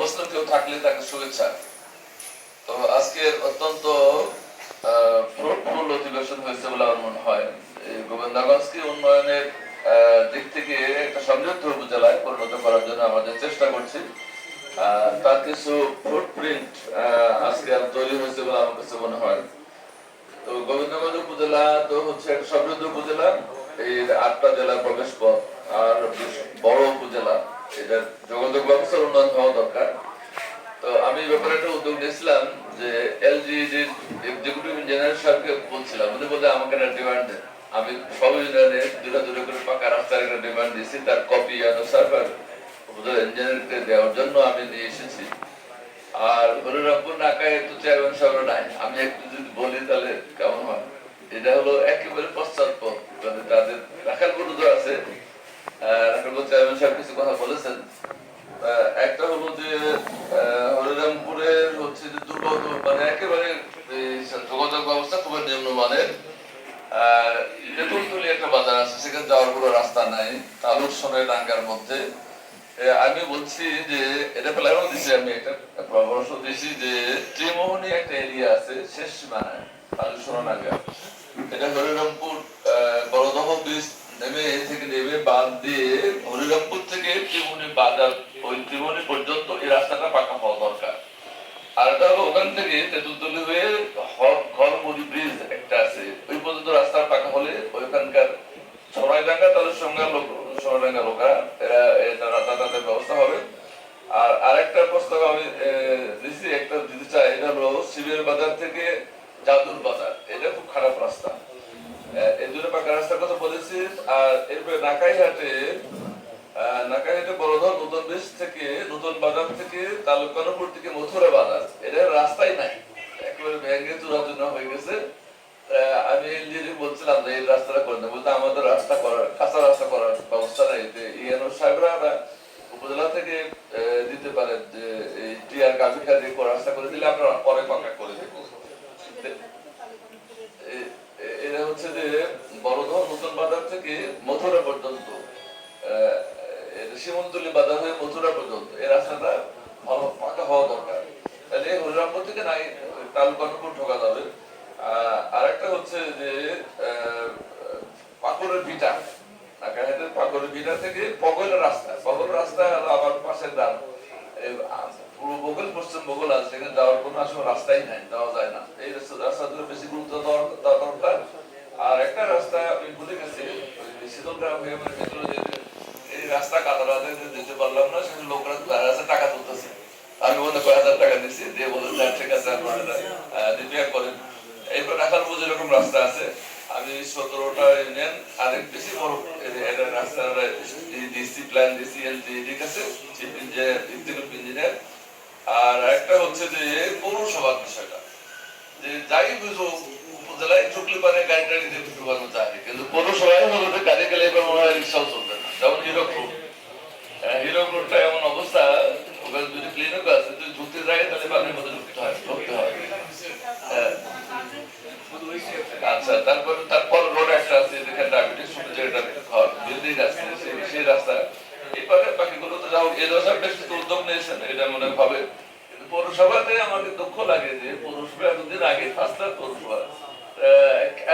অবস্থান কেউ থাকলে তাকে শুভেচ্ছা। তো আজকে অত্যন্ত ফ্রুটফুল অধিবেশন হয়েছে বলে আমার মনে হয়। এই গোবিন্দগঞ্জকে উন্নয়নের দিক থেকে একটা সমৃদ্ধ উপজেলায় পরিণত করার জন্য আমাদের চেষ্টা করছি। তার কিছু ফুটপ্রিন্ট আজকে তৈরি হয়েছে বলে আমার কাছে মনে হয়। তো গোবিন্দগঞ্জ উপজেলা তো হচ্ছে একটা সমৃদ্ধ উপজেলা, এর 8টা জেলার প্রবেশ পথ আর বড় উপজেলা, এটা যোগাযোগ ব্যবস্থার উন্নয়ন হওয়া দরকার। তো আমি ব্যাপারে একটা উদ্যোগ নিয়েছিলাম যে এলজিইডির এক্সিকিউটিভ ইঞ্জিনিয়ার সাহেবকে বলছিলাম, উনি বলে আমাকে একটা ডিমান্ড দেন। আমি সব ইউনিয়নে দুটো করে পাকা রাস্তার একটা ডিমান্ড দিয়েছি, তার কপি সার্ভার উপজেলা ইঞ্জিনিয়ারকে দেওয়ার জন্য আমি নিয়ে এসেছি। আর হরিরামপুর নাকায় তো চেয়ারম্যান সাহেব নাই, আমি একটু যদি বলি তাহলে কেমন হয়। এটা হলো একেবারে পশ্চাৎপদ, মানে তাদের রাখাল বন্ধু আছে, রাখাল চেয়ারম্যান সাহেব কিছু কথা বলেছেন। একটা হলো যে হরিরামপুরের হচ্ছে যে মানে একেবারে যোগাযোগ ব্যবস্থা খুবই নিম্নমানের। তেঁতুলতলি একটা বাজার আছে, সেখানে যাওয়ার কোনো রাস্তা নাই, তালুক সোনাই ডাঙ্গার মধ্যে। আমি বলছি যে এটা প্ল্যানও দিছি, আমি একটা পরামর্শ দিয়েছি যে ত্রিমোহনী একটা এরিয়া আছে শেষ সীমানায় তালুক সোনা ডাঙ্গা, এটা হরিরামপুর বড়দহ ব্রিজ নেমে বাদ দিয়ে হরিরামপুর থেকে ত্রিমোহনী বাজার, ওই ত্রিমোহনী পর্যন্ত এই রাস্তাটা পাকা হওয়া দরকার। আর এটা হলো ওখান থেকে তেঁতুলতলি হয়ে ঘরমুড়ি ব্রিজ একটা আছে, ওই পর্যন্ত রাস্তা পাকা হলে ওইখানকার সোনাইডাঙ্গা তাদের সঙ্গে সোনাইডাঙ্গা লোকা এরা যাতায়াতের ব্যবস্থা হবে। আর আরেকটা প্রস্তাব আমি দিচ্ছি, একটা দিতে চাই, এটা হলো শিবের বাজার থেকে জাদুর বাজার, এটা খুব খারাপ রাস্তা, এই দুটো পাকা রাস্তার কথা বলেছি। আর এরপরে নাকাইহাটে বড়ধর নতুন ব্রিজ থেকে নতুন বাজার থেকে তালুকানপুর থেকে মথুরা বাজার, এটা রাস্তাই নাই, একেবারে ভেঙে চূড়াচূর্ণ হয়ে গেছে। আমি বলছিলাম যে এই রাস্তাটা করে দেবো, বলতে আমাদের রাস্তা করার কাঁচা রাস্তা করার ব্যবস্থা নেই। ইএনও সাহেবরা উপজেলা থেকে দিতে পারেন যে এই টিআর গাভিখা দিয়ে রাস্তা করে দিলে আমরা পরে পাকা করে দেবো। এটা হচ্ছে যে বড়ধর নতুন বাজার থেকে মথুরা পর্যন্ত, সীমন্তলি বাজার হয়ে মথুরা পর্যন্ত এই রাস্তাটা ভালো পাকা হওয়া দরকার, তাহলে হরিরামপুর থেকে নাই তালুকানপুর ঢোকা যাবে। আর একটা হচ্ছে যে পাকুড়ের ভিটা, পাকুড়ের ভিটা থেকে পগলের রাস্তা, পগলের রাস্তা হলো আমার পাশের গ্রাম, পূর্ব বগল পশ্চিম বগল আছে, সেখানে যাওয়ার কোনো আসলে রাস্তাই নাই, যাওয়া যায় না। এই রাস্তাগুলো বেশি গুরুত্ব দেওয়া দরকার। আর একটা রাস্তা আমি ভুলে গেছি, শীতল গ্রাম হয়ে মানে ভিতরে যে এই রাস্তা কাতারাতে দিতে পারলাম না, সেখানে লোকরা টাকা তুলতেছে, আমি মনে কয়েক হাজার টাকা দিচ্ছি, দিয়ে বলে ঠিক আছে আপনারা রিপেয়ার করেন। এরপর রাখাল বুঝে এরকম রাস্তা আছে, আমি 17টা ইউনিয়ন আরেক বেশি বড় রাস্তা ডিসি প্ল্যান দিয়েছি এলজিইডির কাছে, চিফ ইঞ্জিনিয়ার। আর একটা হচ্ছে যে পৌরসভার বিষয়টা, যে যাই বুঝো উপজেলায় ঢুকলে পারে গাড়ি টাড়ি দিয়ে ঢুকতে পারবো যায়, কিন্তু পৌরসভায় হলো গাড়ি গেলে এবার মনে হয় রিক্সাও চলবে না। যেমন হিরক রোড, হিরক রোডটা এমন অবস্থা, ওখানে যদি ক্লিনিক আছে, যদি ঢুকতে যায় তাহলে পানির মধ্যে ঢুকতে হয়। আচ্ছা, তারপর রোড একটা আছে যেখানে ডায়াবেটিস যেটা বিল্ডিং আছে, সেই রাস্তা এবারে বাকিগুলো তো যাও এই রাস্তা বেশ উদ্যোগ নিয়েছেন, এটা মনে হবে। কিন্তু পৌরসভাতে আমাকে দুঃখ লাগে যে পৌরসভা এতদিন আগে ফার্স্ট পৌরসভা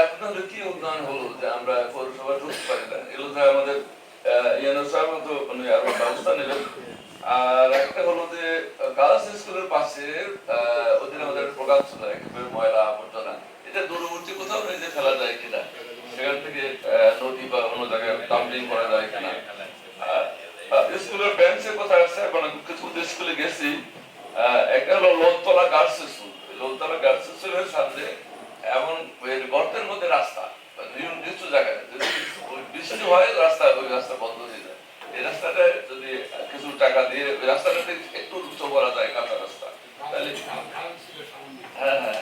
আপনাদের কি উন্নয়ন হলো যে আমরা পৌরসভা ঢুকতে পারি না, এগুলো আমাদের ইএনও সাহেব তো মানে আরো ব্যবস্থা নেবেন। আর একটা হলো যে গার্লস স্কুলের পাশে ওদের আমাদের প্রোগ্রাম ছিল, একেবারে ময়লা আবর্জনা, এটা দূরবর্তী কোথাও নেই যে ফেলা যায় কিনা, সেখান থেকে নদী বা অন্য জায়গায় ডাম্পিং করা যায় কিনা। স্কুলের বেঞ্চের কথা আছে, এখন কিছু স্কুলে গেছি, একটা হলো Lontola girls school, Lontola girls স্কুলের সামনে এমন গর্তের মধ্যে রাস্তা, নির্দিষ্ট জায়গায় যদি বৃষ্টি হয় রাস্তা, ওই রাস্তা বন্ধ হয়ে যায়। এই রাস্তাটা যদি কিছু টাকা দিয়ে ওই রাস্তাটাতে একটু উচ্চ করা যায়, কাঁচা রাস্তা, তাহলে হ্যাঁ হ্যাঁ